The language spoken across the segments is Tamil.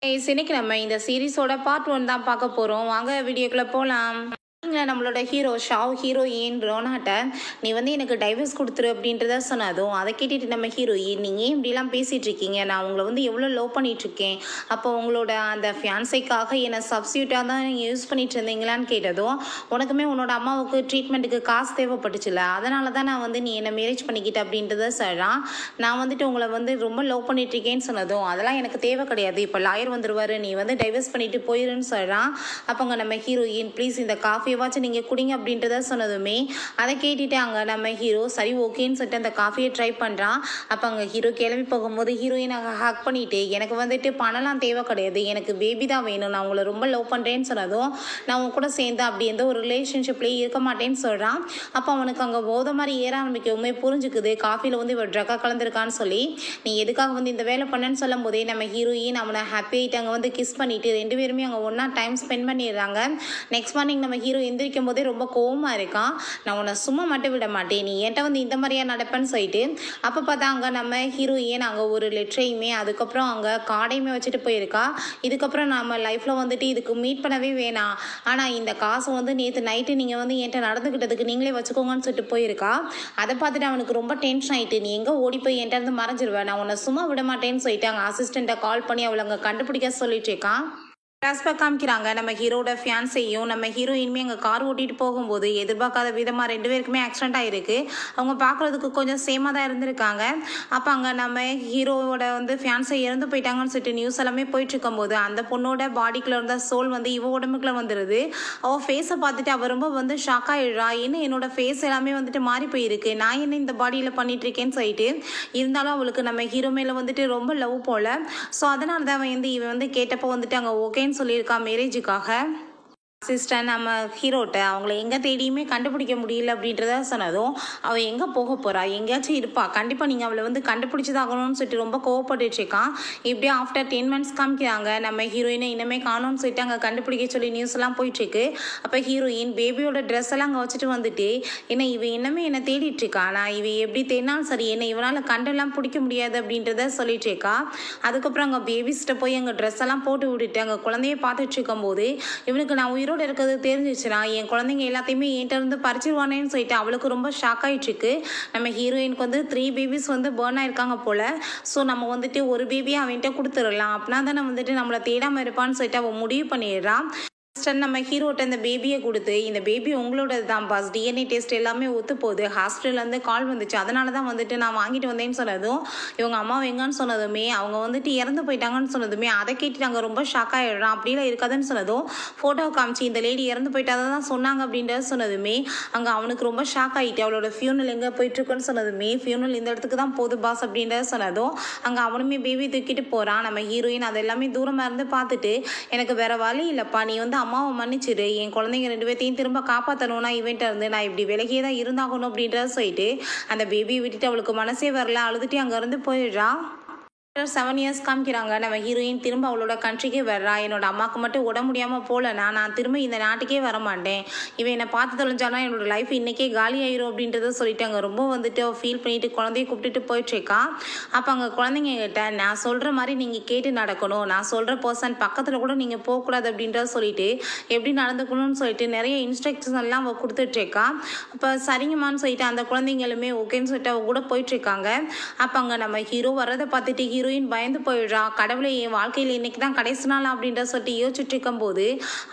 இன்னைக்கு நம்ம இந்த சீரிஸோட பார்ட் 1 தான் பார்க்க போகிறோம். வாங்க வீடியோக்குள்ளே போகலாம். நம்மளோட ஹீரோ ஷாவ் ஹீரோயின் ரோனாட்ட நீ வந்து எனக்கு டைவர்ஸ் கொடுத்துரு அப்படின்றத சொன்னதும் அதை கேட்டுட்டு நம்ம ஹீரோயின் நீங்கள் ஏன் இப்படிலாம் பேசிகிட்டு இருக்கீங்க, நான் உங்களை வந்து எவ்வளோ லவ் பண்ணிகிட்ருக்கேன், அப்போ உங்களோட அந்த ஃபியான்சைக்காக என்னை சப்ஸ்டியூட்டாக தான் நீங்கள் யூஸ் பண்ணிட்டு இருந்தீங்களான்னு கேட்டதும் உனக்குமே உன்னோட அம்மாவுக்கு ட்ரீட்மெண்ட்டுக்கு காசு தேவைப்பட்டுச்சுல, அதனால தான் நான் வந்து நீ என்னை மேரேஜ் பண்ணிக்கிட்ட அப்படின்றத சொல்கிறான். நான் வந்துட்டு உங்களை வந்து ரொம்ப லவ் பண்ணிகிட்ருக்கேன்னு சொன்னதும் அதெல்லாம் எனக்கு தேவை கிடையாது, இப்போ லாயர் வந்துடுவார், நீ வந்து டைவர்ஸ் பண்ணிவிட்டு போயிருன்னு சொல்கிறான். அப்போங்க நம்ம ஹீரோயின் ப்ளீஸ் இந்த காஃபி வாச்சும் நீங்கள் குடிங்க அப்படின்றத சொன்னதுமே அதை கேட்டுட்டு அங்கே நம்ம ஹீரோ சரி ஓகேன்னு சொல்லிட்டு அந்த காஃபியை ட்ரை பண்ணுறான். அப்போ அங்கே ஹீரோ கிளம்பி போகும்போது ஹீரோயின் அங்கே ஹேக் பண்ணிவிட்டு எனக்கு வந்துட்டு பணம்லாம் தேவை கிடையாது, எனக்கு பேபி தான் வேணும், நான் உங்களை ரொம்ப லவ் பண்ணுறேன்னு சொன்னதும் நான் உங்க கூட சேர்ந்து அப்படி எந்த ஒரு ரிலேஷன்ஷிப்லேயே இருக்க மாட்டேன்னு சொல்கிறான். அப்போ அவனுக்கு அங்கே போத மாதிரி ஏற ஆரம்பிக்கவுமே புரிஞ்சுக்குது காஃபியில் வந்து இவர் ட்ரக்காக கலந்துருக்கான்னு சொல்லி. நீ எதுக்காக வந்து இந்த வேலை பண்ணேன்னு சொல்லும் போதே நம்ம ஹீரோயின் அவனை ஹாப்பி ஆகிட்டு அங்கே வந்து கிஸ் பண்ணிவிட்டு ரெண்டு பேருமே அங்கே ஒன்றா டைம் ஸ்பெண்ட் பண்ணிடுறாங்க. நெக்ஸ்ட் மார்னிங் நம்ம ஹீரோ எந்திரிக்கும் போதே ரொம்ப கோவமாக இருக்கான். நான் உன்னை சும்மா மட்டும் விட மாட்டேன், நீ என்கிட்ட வந்து இந்த மாதிரியா நடப்பேன்னு சொல்லிட்டு அப்போ பார்த்தா அங்கே நம்ம ஹீரோயின் அங்கே ஒரு லெட்டரையுமே அதுக்கப்புறம் அங்கே கார்டையுமே வச்சுட்டு போயிருக்கா. இதுக்கப்புறம் நம்ம லைஃப்பில் வந்துட்டு இதுக்கு மீட் பண்ணவே வேணாம், ஆனால் இந்த காசை வந்து நேற்று நைட்டு நீங்கள் வந்து என்கிட்ட நடந்துக்கிட்டதுக்கு நீங்களே வச்சுக்கோங்கன்னு சொல்லிட்டு போயிருக்கா. அதை பார்த்துட்டு அவனுக்கு ரொம்ப டென்ஷன் ஆகிட்டு நீ எங்கே ஓடி போய் என்கிட்ட இருந்து மறைஞ்சிருவேன், நான் உன்னை சும்மா விட மாட்டேன்னு சொல்லிட்டு அங்கே அசிஸ்டண்ட்டை கால் பண்ணி அவளை அங்கே கண்டுபிடிக்க சொல்லிட்டு இருக்கான். ஃப்ளாஷ்பேக் காமிக்கிறாங்க நம்ம ஹீரோட ஃபியான்ஸையும் நம்ம ஹீரோயினுமே அங்கே கார் ஓட்டிகிட்டு போகும்போது எதிர்பார்க்காத விதமாக ரெண்டு பேருக்குமே ஆக்சிடென்ட் ஆகிருக்கு. அவங்க பார்க்குறதுக்கு கொஞ்சம் சேமாக தான் இருந்திருக்காங்க. அப்போ அங்கே நம்ம ஹீரோவோட வந்து ஃபியான்ஸை இறந்து போயிட்டாங்கன்னு சொல்லிட்டு நியூஸ் எல்லாமே போயிட்டுருக்கும்போது அந்த பொண்ணோட பாடிக்குள்ளே இருந்த சோல் வந்து இவ உடம்புக்குள்ளே வந்துடுது. அவள் ஃபேஸை பார்த்துட்டு அவள் ரொம்ப வந்து ஷாக் ஆகிடுறா, என்ன என்னோட ஃபேஸ் எல்லாமே வந்துட்டு மாறி போயிருக்கு, நான் என்ன இந்த பாடியில் பண்ணிகிட்ருக்கேன்னு சொல்லிட்டு. இருந்தாலும் அவளுக்கு நம்ம ஹீரோ மேலே வந்துட்டு ரொம்ப லவ் போல். ஸோ அதனால தான் வந்து இவன் வந்து கேட்டப்போ வந்துட்டு அங்கே ஓகே சொல்லியிருக்கா மேரேஜுக்காக. சிஸ்டர் நம்ம ஹீரோட்ட அவங்கள எங்கே தேடியுமே கண்டுபிடிக்க முடியல அப்படின்றத சொன்னதும் அவள் எங்கே போக போகிறா, எங்கேயாச்சும் இருப்பா, கண்டிப்பாக நீங்கள் அவளை வந்து கண்டுபிடிச்சதாகணும்னு சொல்லிட்டு ரொம்ப கோவப்பட்டுருக்கான். இப்படியே ஆஃப்டர் 10 months காமிக்கிறாங்க நம்ம ஹீரோயினை இன்னமே காணும்னு சொல்லிட்டு அங்கே கண்டுபிடிக்க சொல்லி நியூஸ் எல்லாம் போயிட்டுருக்கு. அப்போ ஹீரோயின் பேபியோட ட்ரெஸ் எல்லாம் அங்கே வச்சுட்டு வந்துட்டு என்ன இவன் இன்னமே என்னை தேடிட்டு இருக்கா, நான் இவன் எப்படி தேடினாலும் சரி என்ன இவனால் கண்டெல்லாம் பிடிக்க முடியாது அப்படின்றத சொல்லிட்டு இருக்கா. அதுக்கப்புறம் அங்கே பேபிஸ்கிட்ட போய் அங்கே ட்ரெஸ் எல்லாம் போட்டு விட்டுட்டு அங்கே குழந்தைய பார்த்துட்டு இருக்கும்போது இவனுக்கு நான் உயிரோடு இருக்கிறது தெரிஞ்சிச்சுன்னா என் குழந்தைங்க எல்லாத்தையுமே என்கிட்ட இருந்து பறிச்சிருவானேன்னு சொல்லிட்டு அவளுக்கு ரொம்ப ஷாக் ஆகிட்டுருக்கு. நம்ம ஹீரோயினுக்கு வந்து 3 பேபிஸ் வந்து பேர்ன் ஆயிருக்காங்க போல். ஸோ நம்ம வந்துட்டு ஒரு பேபியை அவன்கிட்ட கொடுத்துடலாம், அப்படின்னா தானே வந்துட்டு நம்மளை தேடாமல் இருப்பான்னு சொல்லிட்டு அவன் முடிவு பண்ணிடுறான். நம்ம ஹீரோட்ட இந்த பேபியை கொடுத்து இந்த பேபி உங்களோட தான் பாஸ், டிஎன்ஏ டெஸ்ட் எல்லாமே ஒத்து போகுது, ஹாஸ்பிட்டல்லேருந்து கால் வந்துச்சு, அதனால தான் வந்துட்டு நான் வாங்கிட்டு வந்தேன்னு சொன்னதும் இவங்க அம்மா எங்கன்னு சொன்னதுமே அவங்க வந்துட்டு இறந்து போயிட்டாங்கன்னு சொன்னதுமே அதை கேட்டு நாங்கள் ரொம்ப ஷாக் ஆகிடுறோம். அப்படிலாம் இருக்காதுன்னு சொன்னதும் ஃபோட்டோவை காமிச்சு இந்த லேடி இறந்து போயிட்டாத தான் சொன்னாங்க அப்படின்றத சொன்னதுமே அங்கே அவனுக்கு ரொம்ப ஷாக் ஆகிட்டு அவளோட ஃபியூனல் எங்கே போயிட்டுருக்குன்னு சொன்னதுமே ஃபியூனல் இந்த இடத்துக்கு தான் போகுது பாஸ் அப்படின்றத சொன்னதும் அங்கே அவனுமே பேபி தூக்கிட்டு போகிறான். நம்ம ஹீரோயின் அது எல்லாமே தூரமாக இருந்து பார்த்துட்டு எனக்கு வேற வழி இல்லைப்பா, நீ வந்து அம்மாவை மன்னிச்சிரு, என் குழந்தைங்க 2 பேர்த்தையும் திரும்ப காப்பாற்றணும்னா இவன்ட்ட இருந்து நான் இப்படி விலகியே தான் இருந்தாகணும் அப்படின்றத சொல்லிட்டு அந்த பேபியை விட்டுட்டு அவளுக்கு மனசே வரல, அழுதுட்டு அங்கேருந்து போயிடுறா. 7 years காமிக்கிறாங்க நம்ம ஹீரோயின் திரும்ப அவளோட கண்ட்ரிக்கே வர்றா. என்னோட அம்மாவுக்கு மட்டும் உடம்பு முடியாமல் போகலன்னா நான் திரும்ப இந்த நாட்டுக்கே வர மாட்டேன், இவன் என்னை பார்த்து தொலைஞ்சானா என்னோட லைஃப் இன்றைக்கே காலி ஆயிரும் அப்படின்றத சொல்லிட்டு அங்கே ரொம்ப வந்துட்டு ஃபீல் பண்ணிட்டு குழந்தைய கூப்பிட்டுட்டு போயிட்டுருக்கா. அப்போ அங்கே குழந்தைங்க கிட்ட நான் சொல்கிற மாதிரி நீங்கள் கேட்டு நடக்கணும், நான் சொல்கிற பர்சன் பக்கத்தில் கூட நீங்கள் போகக்கூடாது அப்படின்றத சொல்லிட்டு எப்படி நடந்துக்கணும்னு சொல்லிட்டு நிறைய இன்ஸ்ட்ரக்ஷன் எல்லாம் அவள் கொடுத்துட்ருக்கா. அப்போ சரிங்கம்மான்னு சொல்லிட்டு அந்த குழந்தைங்களுமே ஓகேன்னு சொல்லிட்டு அவள் கூட போயிட்டுருக்காங்க. அப்போ அங்கே நம்ம ஹீரோ வர்றதை பார்த்துட்டு ஹீரோயின் பயந்து போயிடுறா, கடவுளை என் வாழ்க்கையில் இன்னைக்கு தான் கடைசி நாள் அப்படின்ற சொல்லிட்டு யோசிச்சுட்டு இருக்கும் போது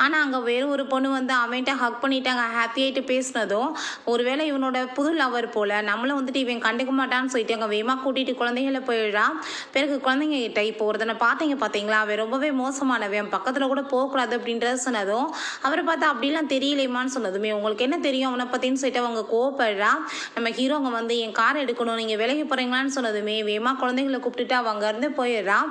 ஆனால் அங்கே வேறு ஒரு பொண்ணு வந்து அவன்கிட்ட ஹக் பண்ணிட்டு அங்கே ஹாப்பி ஆகிட்டு பேசினதும் ஒருவேளை இவனோட புது லவர் போல் நம்மளும் வந்துட்டு இவன் கண்டுக்க மாட்டான்னு சொல்லிட்டு அங்கே வேகமாக கூட்டிகிட்டு குழந்தைங்கள போயிடுறா. பிறகு குழந்தைங்க கிட்ட இப்போ ஒருத்தனை பார்த்தீங்களா அவன் ரொம்பவே மோசமானவன், பக்கத்தில் கூட போகக்கூடாது அப்படின்றத சொன்னதும் அவரை பார்த்தா அப்படிலாம் தெரியலையமான்னு சொன்னதுமே உங்களுக்கு என்ன தெரியும் அவனை பற்றின்னு சொல்லிட்டு அவங்க கோவப்படுறா. நம்ம ஹீரோ அங்கே வந்து என் கார் எடுக்கணும் நீங்கள் விலகி போகிறீங்களான்னு சொன்னதுமே வேகமாக குழந்தைங்களை கூப்பிட்டுட்டு அவங்க இருந்து போயிடுறான்.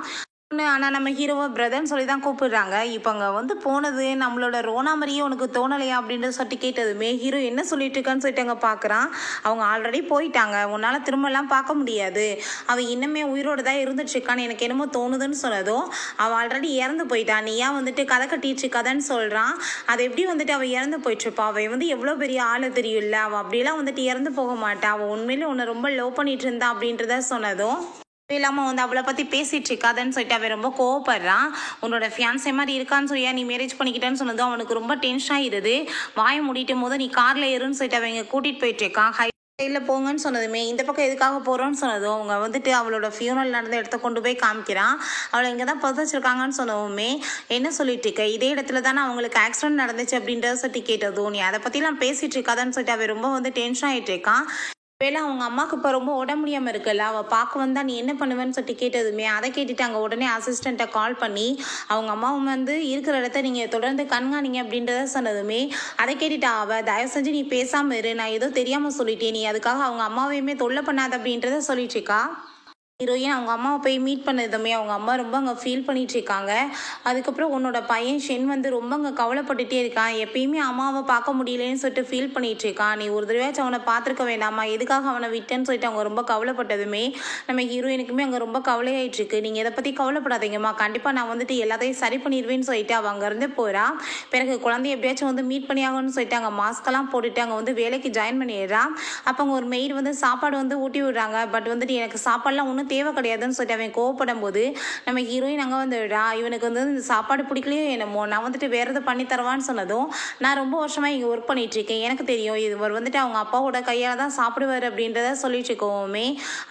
ஆனால் நம்ம ஹீரோவை பிரதர்ன்னு சொல்லி தான் கூப்பிடுறாங்க. இப்போ அங்கே வந்து போனது நம்மளோட ரோனா மாதிரியே உனக்கு தோணலையா அப்படின்ற சொல்லிட்டு கேட்டதுமே ஹீரோ என்ன சொல்லிட்டு இருக்கான்னு சொல்லிட்டு அங்கே பார்க்குறான். அவங்க ஆல்ரெடி போயிட்டாங்க, உன்னால் திரும்பலாம் பார்க்க முடியாது, அவள் இன்னுமே உயிரோடு தான் இருந்துட்டுருக்கான்னு எனக்கு என்னமோ தோணுதுன்னு சொன்னதும் அவள் ஆல்ரெடி இறந்து போயிட்டான், நீ ஏன் வந்துட்டு கதை கட்டிட்டு கதைன்னு சொல்கிறான். அது எப்படி வந்துட்டு அவள் இறந்து போயிட்டுருப்பா, அவள் வந்து எவ்வளோ பெரிய ஆள் தெரியும்ல, அவள் அப்படிலாம் வந்துட்டு இறந்து போக மாட்டான், அவள் உண்மையிலே உன்னை ரொம்ப லவ் பண்ணிட்டு இருந்தா அப்படின்றத சொன்னதும் இல்லாமல் வந்து அவளை பற்றி பேசிகிட்டு இருக்காதுன்னு சொல்லிட்டு அவன் ரொம்ப கோவப்படுறான். உன்னோட ஃபியான்ஸே மாதிரி இருக்கான்னு சொல்லியா நீ மேரேஜ் பண்ணிக்கிட்டேன்னு சொன்னதும் அவனுக்கு ரொம்ப டென்ஷன் ஆகிடுது. வாயை மூடிட்டும் போது நீ காரில் ஏறுன்னு சொல்லிட்டு அவங்க கூட்டிகிட்டு போயிட்டுருக்கான். இல்லை போங்கன்னு சொன்னதுமே இந்த பக்கம் எதுக்காக போகிறோன்னு சொன்னதும் அவங்க வந்துட்டு அவளோட ஃபியூனல் நடந்த இடத்த கொண்டு போய் காமிக்கிறான். அவளை இங்கே தான் புதைச்சிருக்காங்கன்னு சொன்னதுமே என்ன சொல்லிட்டு இருக்க, இதே இடத்துல தானே அவங்களுக்கு ஆக்சிடென்ட் நடந்துச்சு அப்படின்றத சொல்லி கேட்டதும் நீ அதை பற்றிலாம் பேசிகிட்டு இருக்காதான்னு சொல்லிட்டு அவன் ரொம்ப வந்து டென்ஷன் ஆகிட்டு இருக்கான். வேலை அவங்க அம்மாவுக்கு இப்போ ரொம்ப உடம்பு முடியாமல் இருக்குல்ல, அவள் பார்க்க வந்தா நீ என்ன பண்ணுவேன்னு சொல்லிட்டு கேட்டதுமே அதை கேட்டுட்டு அங்கே உடனே அசிஸ்டண்ட்டை கால் பண்ணி அவங்க அம்மாவும் வந்து இருக்கிற இடத்த நீங்கள் தொடர்ந்து கண்காணிங்க அப்படின்றத சொன்னதுமே அதை கேட்டுட்டு அவள் தயவு செஞ்சு நீ பேசாமல் இரு, நான் ஏதோ தெரியாமல் சொல்லிட்டேன், நீ அதுக்காக அவங்க அம்மாவையுமே தொல்லை பண்ணாத அப்படின்றத சொல்லிட்டு இருக்கா. ஹீரோயின் அவங்க அம்மாவை போய் மீட் பண்ணதுமே அவங்க அம்மா ரொம்ப அங்கே ஃபீல் பண்ணிட்டு இருக்காங்க. அதுக்கப்புறம் உன்னோட பையன் ஷென் வந்து ரொம்ப அங்கே கவலைப்பட்டுட்டே இருக்கான், எப்பயுமே அம்மாவை பார்க்க முடியலன்னு சொல்லிட்டு ஃபீல் பண்ணிட்டு இருக்கான், நீ ஒரு தடவையாச்சும் அவனை பார்த்துருக்க வேண்டாமா, எதுக்காக அவனை விட்டேன்னு சொல்லிட்டு அவங்க ரொம்ப கவலைப்பட்டதுமே நம்ம ஹீரோயினுக்குமே அங்கே ரொம்ப கவலையாயிட்டு இருக்கு. நீங்கள் இதை பற்றி கவலைப்படாதீங்கம்மா, கண்டிப்பாக நான் வந்துட்டு எல்லாத்தையும் சரி பண்ணிடுவேன்னு சொல்லிட்டு அவள் அங்கேருந்து போகிறா. பிறகு குழந்தைய எப்படியாச்சும் வந்து மீட் பண்ணி ஆகணும்னு சொல்லிட்டு அங்கே மாஸ்கெல்லாம் போட்டுட்டு அங்கே வந்து வேலைக்கு ஜாயின் பண்ணிடுறான். அப்போ அங்கே ஒரு மெய்டு வந்து சாப்பாடு வந்து ஊட்டி விடுறாங்க. பட் வந்துட்டு எனக்கு சாப்பாடுலாம் ஒன்றும் தேவை கிடையாதுன்னு சொல்லிட்டு அவன் கோவப்படும் போது நம்ம ஹீரோயின் அங்கே வந்துடுறா. இவனுக்கு வந்து இந்த சாப்பாடு பிடிக்கலையோ என்னமோ, நான் வந்துட்டு வேறு எதை பண்ணி தருவான்னு சொன்னதும் நான் ரொம்ப வருஷமாக இங்கே ஒர்க் பண்ணிட்டு இருக்கேன், எனக்கு தெரியும் இவர் வந்துட்டு அவங்க அப்பாவோட கையால் தான் சாப்பிடுவார் அப்படின்றத சொல்லிட்டு இருக்கோமே,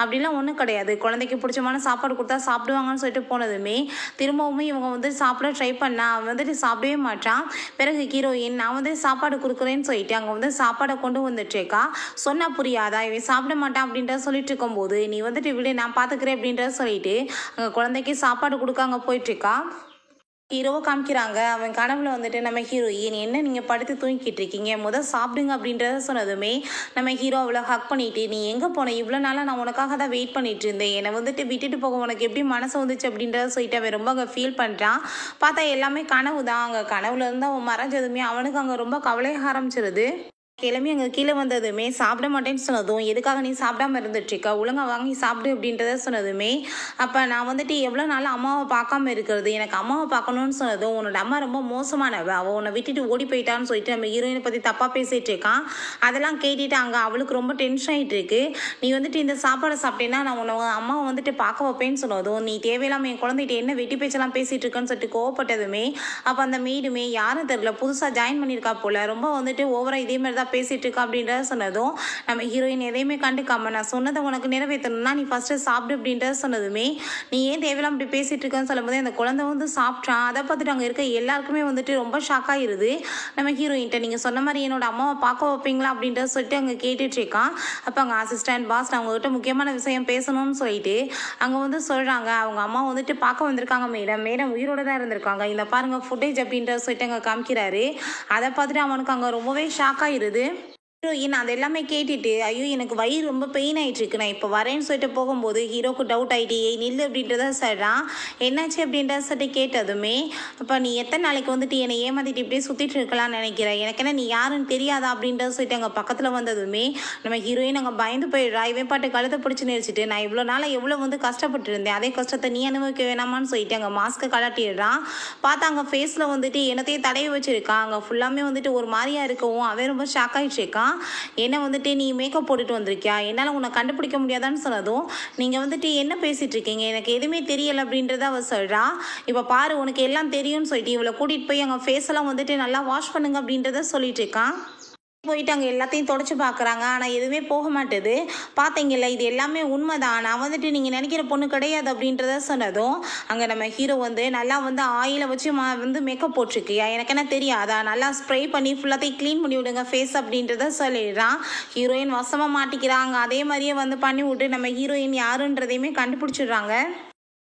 அப்படிலாம் ஒன்றும் கிடையாது, குழந்தைக்கு பிடிச்சமான சாப்பாடு கொடுத்தா சாப்பிடுவாங்கன்னு சொல்லிட்டு போனதுமே திரும்பவும் இவங்க வந்து சாப்பிட ட்ரை பண்ணா அவன் வந்துட்டு சாப்பிடவே மாட்டான். பிறகு ஹீரோயின் நான் வந்து சாப்பாடு கொடுக்குறேன்னு சொல்லிட்டு அங்கே வந்து சாப்பாடை கொண்டு வந்துட்டு இருக்கா. சொன்னா புரியாதா, இவன் சாப்பிட மாட்டான் அப்படின்றத சொல்லிட்டு இருக்கும்போது நீ வந்துட்டு விடு நான் பார்த்துக்கிறேன் அப்படின்றத சொல்லிட்டு அங்கே குழந்தைக்கு சாப்பாடு கொடுக்க அங்கே போயிட்டுருக்கா. ஹீரோவை காமிக்கிறாங்க. அவன் கனவுல வந்துட்டு நம்ம ஹீரோயின் என்ன நீங்கள் படுத்து தூங்கிக்கிட்டு இருக்கீங்க, முதல் சாப்பிடுங்க அப்படின்றத சொன்னதுமே நம்ம ஹீரோ அவளை ஹக் பண்ணிட்டு நீ எங்கே போன, இவ்வளோ நாளாக நான் உனக்காக தான் வெயிட் பண்ணிட்டு இருந்தேன், என்னை வந்துட்டு விட்டுட்டு போக உனக்கு எப்படி மனசு வந்துச்சு அப்படின்றத சொல்லிட்டு அவன் ரொம்ப அங்கே ஃபீல் பண்ணுறான். பார்த்தா எல்லாமே கனவு தான். அங்கே கனவுல இருந்து அவன் மறைஞ்சதுமே அவனுக்கு அங்கே ரொம்ப கவலையாக ஆரம்பிச்சிருது. கிளம்பி அங்கே கீழே வந்ததுமே சாப்பிட மாட்டேன்னு சொன்னதும் எதுக்காக நீ சாப்பிடாம இருந்துட்டுருக்கா, ஒழுங்காக வாங்கி சாப்பிடு அப்படின்றத சொன்னதுமே அப்போ நான் வந்துட்டு எவ்வளோ நாள் அம்மாவை பார்க்காம இருக்கிறது, எனக்கு அம்மாவை பார்க்கணுன்னு சொன்னதும் உன்னோட அம்மா ரொம்ப மோசமானவ, அவள் உன்னை விட்டுட்டு ஓடி போயிட்டான்னு சொல்லிட்டு நம்ம ஹீரோயினை பற்றி தப்பாக பேசிகிட்டு இருக்கான். அதெல்லாம் கேட்டுட்டு அங்கே அவளுக்கு ரொம்ப டென்ஷன் ஆகிட்டு இருக்கு. நீ வந்துட்டு இந்த சாப்பாடை சாப்பிட்டேன்னா நான் உன்னை அம்மாவை வந்துட்டு பார்க்க வைப்பேன்னு சொன்னதும் நீ தேவையில்லாமல் என் குழந்தைகிட்ட என்ன வெட்டி பேச்செல்லாம் பேசிகிட்டு இருக்கேன்னு சொல்லிட்டு கோவப்பட்டதுமே அப்போ அந்த மெய்டுமே யாரும் தெரியல புதுசாக ஜாயின் பண்ணியிருக்கா போல், ரொம்ப வந்துட்டு ஓவராக இதே மாதிரி தான் பேசிட்டு இருக்கா அப்படின்றத சொன்னதும் நம்ம ஹீரோயின் எதையுமே கண்டுக்காம நான் சொன்னதை உனக்கு நிறைவேற்றணும்னா நீ ஃபர்ஸ்ட் சாப்பிடு அப்படின்றத சொன்னதுமே நீ ஏன் தேவையில்லாம அப்படி பேசிட்டு இருக்கன்னு சொல்லும் போதே அந்த குழந்தை வந்து சாப்பிட்டான். அதை பார்த்துட்டு அங்கே இருக்க எல்லாருக்குமே வந்துட்டு ரொம்ப ஷாக் ஆயிருது. நம்ம ஹீரோயின்ட்ட நீங்கள் சொன்ன மாதிரி என்னோட அம்மாவை பார்க்க வைப்பீங்களா அப்படின்றத சொல்லிட்டு அங்கே கேட்டுட்டு இருக்கான். அப்போ அங்கே அசிஸ்டன்ட் பாஸ் அவங்ககிட்ட முக்கியமான விஷயம் பேசணும்னு சொல்லிட்டு அங்கே வந்து சொல்கிறாங்க அவங்க அம்மா வந்துட்டு பார்க்க வந்திருக்காங்க மேடம் உயிரோட தான் இருந்திருக்காங்க, இந்த பாருங்க ஃபுட்டேஜ் அப்படின்றத சொல்லிட்டு அங்கே காமிக்கிறாரு. அதை பார்த்துட்டு அவனுக்கு அங்கே ரொம்பவே ஷாக் ஆயிருது. ஹீரோயின் அது எல்லாமே கேட்டுட்டு ஐயோ எனக்கு வயிறு ரொம்ப பெயின் ஆகிட்டு இருக்கு, நான் இப்போ வரேன்னு சொல்லிட்டு போகும்போது ஹீரோக்கு டவுட் ஆகிட்டு ஏய் நில்லு அப்படின்றத சொல்கிறான். என்னாச்சு அப்படின்றத சொல்லிட்டு கேட்டதுமே அப்போ நீ எத்தனை நாளைக்கு வந்துட்டு என்னை ஏமாத்திட்டு இப்படியே சுற்றிட்டு இருக்கலாம்னு நினைக்கிறேன், எனக்கு என்ன நீ யாருன்னு தெரியாதா அப்படின்றத சொல்லிட்டு அங்கே பக்கத்தில் வந்ததுமே நம்ம ஹீரோயின் அங்கே பயந்து போயிடுறா. இவன் பாட்டு கழுத்தை பிடிச்சி நிறுச்சிட்டு நான் இவ்வளோ நாள் எவ்வளோ வந்து கஷ்டப்பட்டு இருந்தேன், அதே கஷ்டத்தை நீ அனுபவிக்க வேணாமான்னு சொல்லிட்டு அங்கே மாஸ்க்கை கலட்டிடுறான். பார்த்தா அங்கே ஃபேஸில் வந்துட்டு என்னத்தையும் தடவி வச்சிருக்கான். அங்கே ஃபுல்லாமே வந்துட்டு ஒரு மாதிரியா இருக்கவும் அவன் ரொம்ப ஷாக் ஆகிட்டு இருக்கான். என்ன வந்துட்டு நீ மேக்கப் போட்டுட்டு வந்திருக்கியா, என்னால் உன்னை கண்டுபிடிக்க முடியாதான்னு சொன்னதும் நீங்கள் வந்துட்டு என்ன பேசிகிட்டு இருக்கீங்க, எனக்கு எதுவுமே தெரியலை அப்படின்றத அவள் சொல்கிறா. இப்போ பாரு உனக்கு எல்லாம் தெரியும்னு சொல்லிட்டு இவளை கூட்டிகிட்டு போய் அங்கே ஃபேஸெல்லாம் வந்துட்டு நல்லா வாஷ் பண்ணுங்க அப்படின்றத சொல்லிட்டு இருக்கான். போயிட்டு அங்கே எல்லாத்தையும் தொடச்சி பார்க்குறாங்க. ஆனால் எதுவுமே போக மாட்டேது. பார்த்தீங்கல்ல இது எல்லாமே உண்மைதான், நான் வந்துட்டு நீங்கள் நினைக்கிற பொண்ணு கிடையாது அப்படின்றத சொன்னதும் அங்கே நம்ம ஹீரோ வந்து நல்லா வந்து ஆயிலை வச்சு வந்து மேக்கப் போட்டிருக்கியா, எனக்கு என்ன தெரியாதா, நல்லா ஸ்ப்ரே பண்ணி ஃபுல்லாத்தையும் க்ளீன் பண்ணி விடுங்க ஃபேஸ் அப்படின்றத சொல்லிடுறான். ஹீரோயின் வசமாக மாட்டிக்கிறாங்க. அதே மாதிரியே வந்து பண்ணி விட்டு நம்ம ஹீரோயின் யாருன்றதையுமே கண்டுபிடிச்சிடுறாங்க.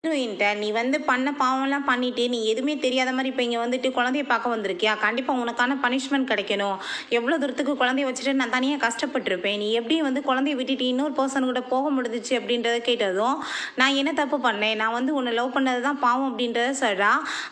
ஹீரோயின்ட்ட நீ வந்து பண்ண பாவம்லாம் பண்ணிட்டு நீ எதுவுமே தெரியாத மாதிரி இப்போ இங்கே வந்துட்டு குழந்தைய பார்க்க வந்திருக்கியா, கண்டிப்பாக உனக்கான பனிஷ்மெண்ட் கிடைக்கணும், எவ்வளோ தூரத்துக்கு குழந்தைய வச்சுட்டு நான் தனியாக கஷ்டப்பட்டிருப்பேன், நீ எப்படி வந்து குழந்தைய விட்டுட்டு இன்னொரு பர்சன் கூட போக முடிஞ்சிச்சு அப்படின்றத கேட்டதும் நான் என்ன தப்பு பண்ணேன், நான் வந்து உன்னை லவ் பண்ணது தான் பாவம் அப்படின்றத சொல்கிறா.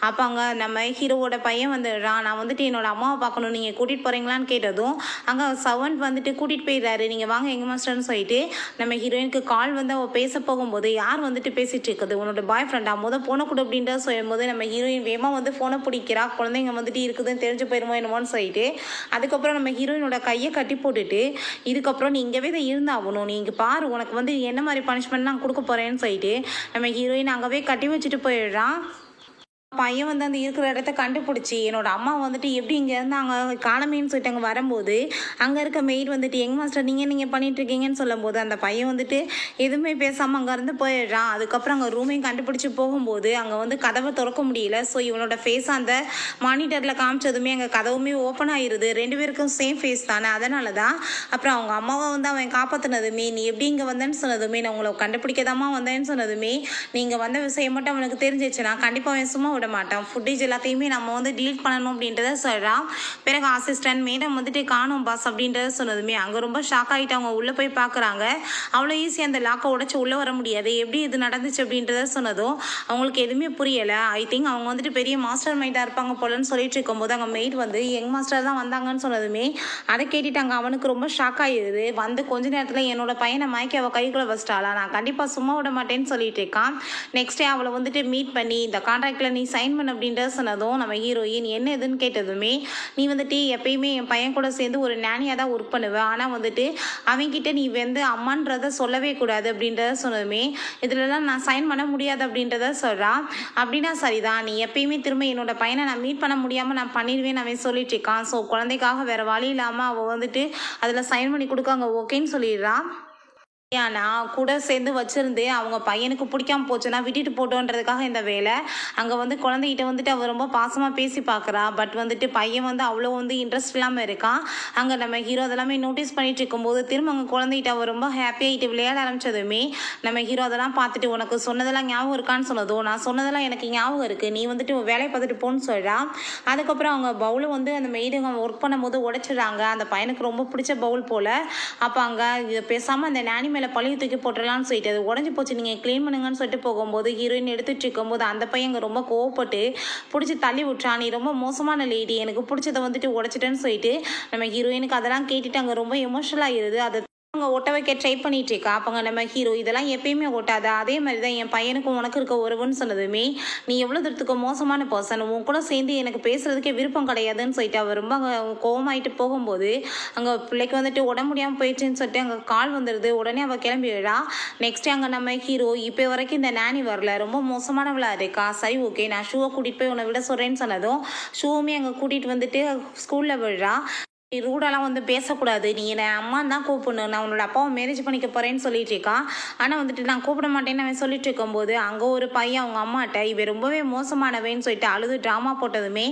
அப்போ அங்கே நம்ம ஹீரோவோட பையன் வந்துடுறான். நான் வந்துட்டு என்னோட அம்மாவை பார்க்கணும், நீங்கள் கூட்டிகிட்டு போகிறீங்களான்னு கேட்டதும் அங்கே சவன்ட் வந்துட்டு கூட்டிகிட்டு போயிடுறாரு. நீங்கள் வாங்க எங்கள் மாஸ்டர்னு சொல்லிட்டு நம்ம ஹீரோயினுக்கு கால் வந்து அவள் பேச போகும்போது யார் வந்துட்டு பேசிகிட்டு இருக்குது, உன்னோட அவளோட பாய் ஃப்ரெண்டா ஃபோனை கொடு அப்படின்றத சொல்லும்போது நம்ம ஹீரோயின் வேகமாக வந்து ஃபோனை பிடிக்கிறா. குழந்தைங்க வந்துட்டு இருக்குதுன்னு தெரிஞ்சு போயிருமோ என்னமோன்னு சொல்லிட்டு அதுக்கப்புறம் நம்ம ஹீரோயினோட கையை கட்டி போட்டுட்டு இதுக்கப்புறம் நீ இங்கேவே தான் இருந்தாகணும், நீ இங்கே பாரு உனக்கு வந்து என்ன மாதிரி பனிஷ்மெண்ட் நான் கொடுக்க போகிறேன்னு சொல்லிட்டு நம்ம ஹீரோயின் அங்கேவே கட்டி வச்சுட்டு போயிடுறான். பையன் வந்து அந்த இருக்கிற இடத்த கண்டுபிடிச்சி என்னோட அம்மா வந்துட்டு எப்படி இங்கே இருந்து அங்கே காணமேன்னு சொல்லிட்டு அங்கே வரும்போது அங்கே இருக்க மெய்ட் வந்துட்டு எங் மாஸ்டர் நீங்கள் பண்ணிட்டு இருக்கீங்கன்னு சொல்லும் போது அந்த பையன் வந்துட்டு எதுவுமே பேசாமல் அங்கேருந்து போயிடுறான். அதுக்கப்புறம் அங்கே ரூமையும் கண்டுபிடிச்சி போகும்போது அங்கே வந்து கதவை திறக்க முடியல. ஸோ இவனோட ஃபேஸ் அந்த மானிட்டரில் காமிச்சதுமே அங்கே கதவுமே ஓப்பன் ஆயிடுது. 2 பேருக்கும் சேம் ஃபேஸ் தானே, அதனால தான் அப்புறம் அவங்க அம்மாவை வந்து அவன் காப்பாற்றினதுமே நீ எப்படி இங்கே வந்தேன்னு சொன்னதுமே நான் உங்களை கண்டுபிடிக்கதாமா வந்தேன்னு சொன்னதுமே நீங்கள் வந்த விஷயம் மட்டும் அவனுக்கு தெரிஞ்சிச்சுன்னா கண்டிப்பாக அவன் சும்மா விட மாட்டான். ஃபுட்டேஜ் எல்லாத்தையுமே நம்ம வந்து டிலீட் பண்ணணும் அப்படின்றத சொல்கிறான். பிறகு அசிஸ்டன்ட் மேடம் வந்துட்டு காணும் பாஸ் அப்படின்றத சொன்னதுமே அங்கே ரொம்ப ஷாக் ஆகிட்டு அவங்க உள்ளே போய் பார்க்குறாங்க. அவ்வளோ ஈஸியாக அந்த லாக்கை உடச்சி உள்ளே வர முடியாது, எப்படி இது நடந்துச்சு அப்படின்றத சொன்னதும் அவங்களுக்கு எதுவுமே புரியலை. ஐ திங்க் அவங்க வந்துட்டு பெரிய மாஸ்டர் மைண்டாக இருப்பாங்க போலன்னு சொல்லிட்டு இருக்கும்போது அங்கே மெய்ட் வந்து யங் மாஸ்டர் தான் வந்தாங்கன்னு சொன்னதுமே அதை கேட்டுட்டு அங்கே அவனுக்கு ரொம்ப ஷாக் ஆகிடுது. வந்து கொஞ்ச நேரத்தில் என்னோட பையனை மயக்கி அவள் கைக்குள்ளே வச்சிட்டாளா, நான் கண்டிப்பாக சும்மா விட மாட்டேன்னு சொல்லிட்டு இருக்கான். நெக்ஸ்ட் டே அவளை வந்துட்டு மீட் பண்ணி இந்த கான்ட்ராக்டில் நீ சைன் பண்ண அப்படின்றத சொன்னதும் நம்ம ஹீரோயின் என்ன எதுன்னு கேட்டதுமே நீ வந்துட்டு எப்பயுமே என் பையன் கூட சேர்ந்து ஒரு நேனியாக தான் ஒர்க் பண்ணுவேன், ஆனால் வந்துட்டு அவன்கிட்ட நீ வந்து அம்மான்றத சொல்லவே கூடாது அப்படின்றத சொன்னதுமே இதுலலாம் நான் சைன் பண்ண முடியாது அப்படின்றத சொல்கிறான். அப்படின்னா சரிதான், நீ எப்பயுமே திரும்ப என்னோட பையனை நான் மீட் பண்ண முடியாமல் நான் பண்ணிடுவேன் அவன் சொல்லிட்டு இருக்கான். ஸோ குழந்தைக்காக வேறு வழி இல்லாமல் அவள் வந்துட்டு அதில் சைன் பண்ணி கொடுக்காங்க ஓகேன்னு சொல்லிடுறான். நான் கூட சேர்ந்து வச்சுருந்து அவங்க பையனுக்கு பிடிக்காம போச்சுன்னா விட்டுட்டு போட்டோன்றதுக்காக இந்த வேலை. அங்கே வந்து குழந்தைகிட்ட வந்துட்டு அவள் ரொம்ப பாசமாக பேசி பார்க்குறா. பட் வந்துட்டு பையன் வந்து அவ்வளோ வந்து இன்ட்ரெஸ்ட் இல்லாமல் இருக்கான். அங்கே நம்ம ஹீரோ அதெல்லாமே நோட்டீஸ் பண்ணிட்டு இருக்கும்போது திரும்ப அங்கே குழந்தைகிட்ட அவள் ரொம்ப ஹாப்பியாகிட்டு விளையாட ஆரம்பிச்சதுமே நம்ம ஹீரோ அதெல்லாம் பார்த்துட்டு உனக்கு சொன்னதெல்லாம் ஞாபகம் இருக்கான்னு சொன்னதோ நான் சொன்னதெல்லாம் எனக்கு ஞாபகம் இருக்குது, நீ வந்துட்டு வேலையை பார்த்துட்டு போன்னு சொல்கிறான். அதுக்கப்புறம் அவங்க பவுலை வந்து அந்த மெய்டுங்க ஒர்க் பண்ணும்போது உடைச்சிடுறாங்க. அந்த பையனுக்கு ரொம்ப பிடிச்ச பவுல் போல். அப்போ அங்கே இதை பேசாமல் அந்த நேனி மேலே பழைய தூக்கி போட்டுடலான்னு சொல்லிட்டு அது உடஞ்சி போச்சு நீங்கள் க்ளீன் பண்ணுங்கன்னு சொல்லிட்டு போகும்போது ஹீரோயின் எடுத்துட்டு இருக்கும்போது அந்த பையன் ரொம்ப கோவப்பட்டு பிடிச்சி தள்ளி விட்டுறான். நீ ரொம்ப மோசமான லேடி, எனக்கு பிடிச்சதை வந்துட்டு உடைச்சிட்டேன்னு சொல்லிட்டு நம்ம ஹீரோயினுக்கு அதெல்லாம் கேட்டுட்டு அங்கே ரொம்ப எமோஷனல் ஆகிடுது. அதை அவங்க ஒட்ட வைக்க ட்ரை பண்ணிட்டு இருக்கா. அப்பங்க நம்ம ஹீரோ இதெல்லாம் எப்பயுமே ஒட்டாத, அதே மாதிரி தான் என் பையனுக்கும் உனக்கு இருக்க உறவுன்னு சொன்னதுமே நீ எவ்வளோ தூரத்துக்கு மோசமான பர்சன், உன் கூட சேர்ந்து எனக்கு பேசுறதுக்கே விருப்பம் கிடையாதுன்னு சொல்லிட்டு அவர் ரொம்ப அங்கே கோவமாயிட்டு போகும்போது அங்கே பிள்ளைக்கு வந்துட்டு உடம்பு முடியாமல் போயிடுச்சுன்னு சொல்லிட்டு அங்கே கால் வந்துடுது. உடனே அவள் கிளம்பி விழா. நெக்ஸ்ட் அங்கே நம்ம ஹீரோ இப்போ வரைக்கும் இந்த நேனி வரல, ரொம்ப மோசமானவளா இருக்கா, சரி ஓகே நான் ஷூவை கூட்டிகிட்டு போய் உன்னை விட சொல்கிறேன்னு சொன்னதும் ஷூவுமே அங்கே கூட்டிகிட்டு வந்துட்டு ஸ்கூலில் விழுறா. நீ ரூடெல்லாம் வந்து பேசக்கூடாது, நீ என்னை அம்மான்னு தான் கூப்பிடணும், நான் உன்னோட அப்பாவை மேரேஜ் பண்ணிக்க போகிறேன்னு சொல்லிட்டு இருக்கான். ஆனால் வந்துட்டு நான் கூப்பிட மாட்டேன்னு அவன் சொல்லிட்டு இருக்கும்போது அங்கே ஒரு பையன் அவங்க அம்மாட்ட இவன் ரொம்பவே மோசமானவேன்னு சொல்லிட்டு அழுது ட்ராமா போட்டதுமே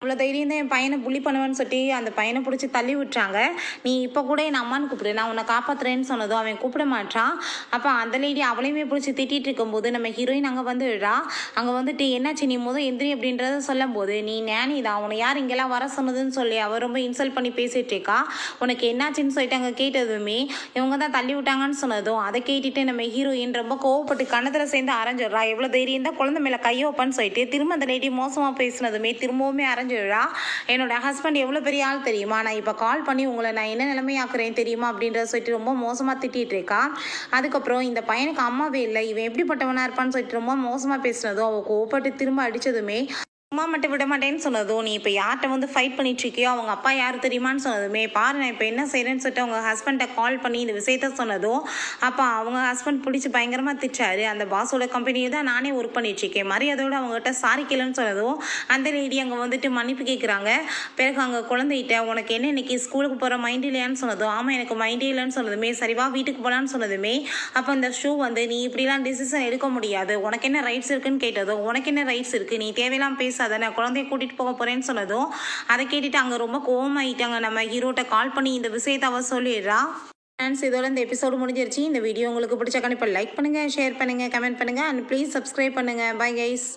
அவ்வளோ தைரியம் தான் என் பையனை புள்ளி பண்ணுவேன்னு சொல்லிட்டு அந்த பையனை பிடிச்சி தள்ளி விட்டுறாங்க. நீ இப்போ கூட என் அம்மான்னு கூப்பிடு, நான் உன்னை காப்பாற்றுறேன்னு சொன்னதும் அவன் கூப்பிட மாட்டான். அப்போ அந்த லேடி அவளையுமே பிடிச்சி திட்டிகிட்டு இருக்கும்போது நம்ம ஹீரோயின் அங்கே வந்து விடுறா. அங்கே வந்துட்டு என்னாச்சு நீ எந்திரி அப்படின்றத சொல்லும் போது நீ நேனி தான், உன்னை யார் இங்கெல்லாம் வர சொன்னதுன்னு சொல்லி அவள் ரொம்ப இன்சல்ட் பண்ணி பேசிகிட்டு இருக்கா. உனக்கு என்னாச்சுன்னு சொல்லிட்டு அங்கே கேட்டதுமே இவங்க தான் தள்ளி விட்டாங்கன்னு சொன்னதும் அதை கேட்டுட்டு நம்ம ஹீரோயின் ரொம்ப கோவப்பட்டு கண்ணத்தில் சேர்ந்து அரைஞ்சிடுறா. எவ்வளோ தைரியம் தான் குழந்தை மேலே கையை வைப்பான்னு சொல்லிட்டு திரும்ப அந்த லேடி மோசமாக பேசினதுமே திரும்பவுமே அரைஞ்சிடுறா. என்னோட ஹஸ்பண்ட் எவ்வளோ பெரிய ஆள் தெரியுமா, நான் இப்போ கால் பண்ணி உங்களை நான் என்ன நிலைமையாக்குறேன் தெரியுமா அப்படின்றத சொல்லிட்டு ரொம்ப மோசமாக திட்டிகிட்டு இருக்கா. அதுக்கப்புறம் இந்த பையனுக்கு அம்மாவே இல்லை, இவன் எப்படிப்பட்டவனாக இருப்பான்னு சொல்லிட்டு ரொம்ப மோசமாக பேசினதும் அவள் கோவப்பட்டு திரும்ப அடித்ததுமே அம்மா மட்டும் விட மாட்டேன்னு சொன்னதும் நீ இப்போ யார்கிட்ட வந்து ஃபைட் பண்ணிட்டு இருக்கியோ அவங்க அப்பா யார் தெரியுமான்னு சொன்னதுமே பாரு நான் இப்போ என்ன செய்கிறேன்னு சொல்லிட்டு அவங்க ஹஸ்பண்டை கால் பண்ணி இந்த விஷயத்த சொன்னதும் அப்போ அவங்க ஹஸ்பண்ட் பிடிச்சி பயங்கரமாக திட்டாரு. அந்த பாஸோட கம்பெனியை தான் நானே ஒர்க் பண்ணிட்டுருக்கேன், மரியாதையோடு அவங்ககிட்ட சாரி கேளுன்னு சொன்னதும் அந்த லேடி அங்கே வந்துட்டு மன்னிப்பு கேட்குறாங்க. பிறகு அங்கே குழந்தைகிட்ட உனக்கு என்ன இன்னைக்கு ஸ்கூலுக்கு போகிற மைண்ட் இல்லையான்னு சொன்னதும் ஆமாம் எனக்கு மைண்டே இல்லைன்னு சொன்னதுமே சரிவா வீட்டுக்கு போகலான்னு சொன்னதுமே அப்போ அந்த ஷூ வந்து நீ இப்படிலாம் டிசிஷன் எடுக்க முடியாது, உனக்கு என்ன ரைட்ஸ் இருக்குன்னு கேட்டதும் உனக்கு என்ன ரைட்ஸ் இருக்குது, நீ தேவையெல்லாம் பேசாத, நான் குழந்தைய கூட்டிகிட்டு போக போகிறேன்னு சொன்னதும் அதை கேட்டுட்டு அங்கே ரொம்ப கோவமாயிட்டாங்க. நம்ம ஹீரோட்ட கால் பண்ணி இந்த விஷயத்தை அவ சொல்லிடுறா. ஃப்ரெண்ட்ஸ் இதோட இந்த எபிசோடு முடிஞ்சிருச்சு. இந்த வீடியோ உங்களுக்கு பிடிச்ச கண்டிப்பாக லைக் பண்ணுங்கள், ஷேர் பண்ணுங்கள், கமெண்ட் பண்ணுங்கள் அண்ட் ப்ளீஸ் சப்ஸ்கிரைப் பண்ணுங்கள். Bye guys.